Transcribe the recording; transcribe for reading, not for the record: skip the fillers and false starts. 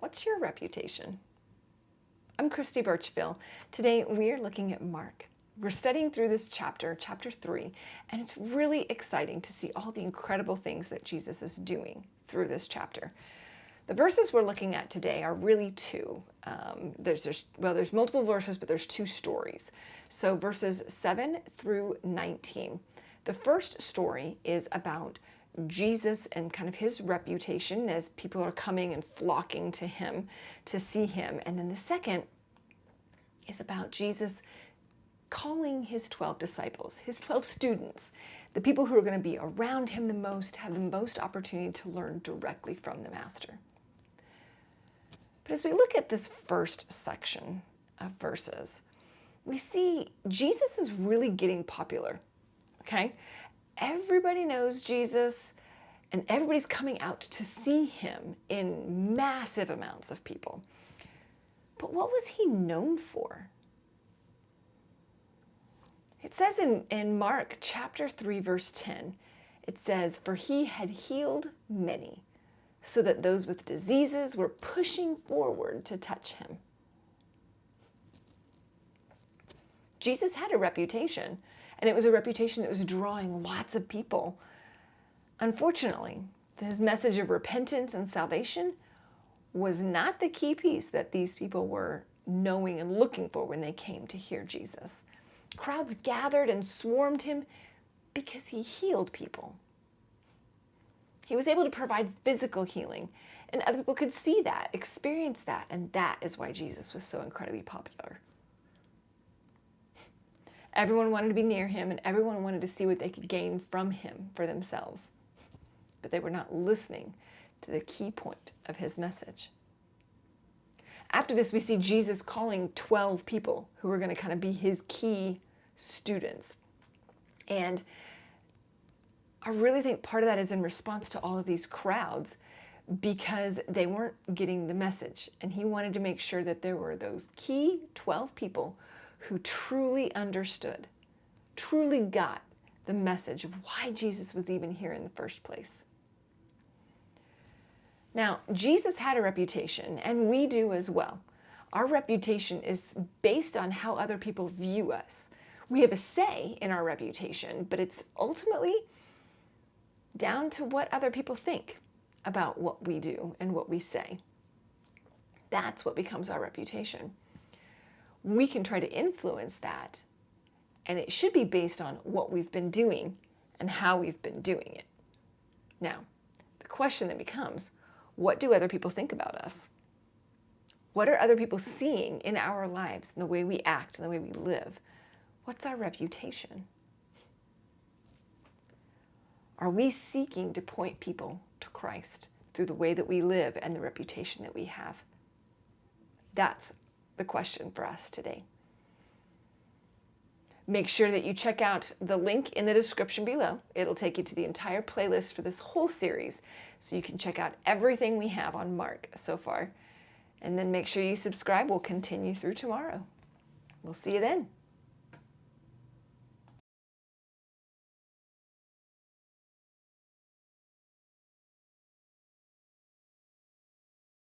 What's your reputation? I'm Christy Birchville. Today we are looking at Mark. We're studying through this chapter 3, and it's really exciting to see all the incredible things that Jesus is doing through this chapter. The verses we're looking at today are really two. There's multiple verses, but there's two stories. So verses 7 through 19. The first story is about Jesus and kind of his reputation as people are coming and flocking to him to see him. And then the second is about Jesus calling his 12 disciples, his 12 students, the people who are going to be around him the most, have the most opportunity to learn directly from the master. But as we look at this first section of verses, we see Jesus is really getting popular, okay? Everybody knows Jesus, and everybody's coming out to see him in massive amounts of people. But what was he known for? It says in Mark chapter 3, verse 10, it says, "For he had healed many, so that those with diseases were pushing forward to touch him." Jesus had a reputation, and it was a reputation that was drawing lots of people. Unfortunately, his message of repentance and salvation was not the key piece that these people were knowing and looking for when they came to hear Jesus. Crowds gathered and swarmed him because he healed people. He was able to provide physical healing, and other people could see that, experience that, and that is why Jesus was so incredibly popular. Everyone wanted to be near him, and everyone wanted to see what they could gain from him for themselves. But they were not listening to the key point of his message. After this, we see Jesus calling 12 people who are going to kind of be his key students. And I really think part of that is in response to all of these crowds, because they weren't getting the message. And he wanted to make sure that there were those key 12 people who truly understood, truly got the message of why Jesus was even here in the first place. Now, Jesus had a reputation, and we do as well. Our reputation is based on how other people view us. We have a say in our reputation, but it's ultimately down to what other people think about what we do and what we say. That's what becomes our reputation. We can try to influence that, and it should be based on what we've been doing and how we've been doing it. Now, the question then becomes, what do other people think about us? What are other people seeing in our lives and the way we act and the way we live? What's our reputation? Are we seeking to point people to Christ through the way that we live and the reputation that we have? That's the question for us today. Make sure that you check out the link in the description below. It'll take you to the entire playlist for this whole series, so you can check out everything we have on Mark so far. And then make sure you subscribe. We'll continue through tomorrow. We'll see you then.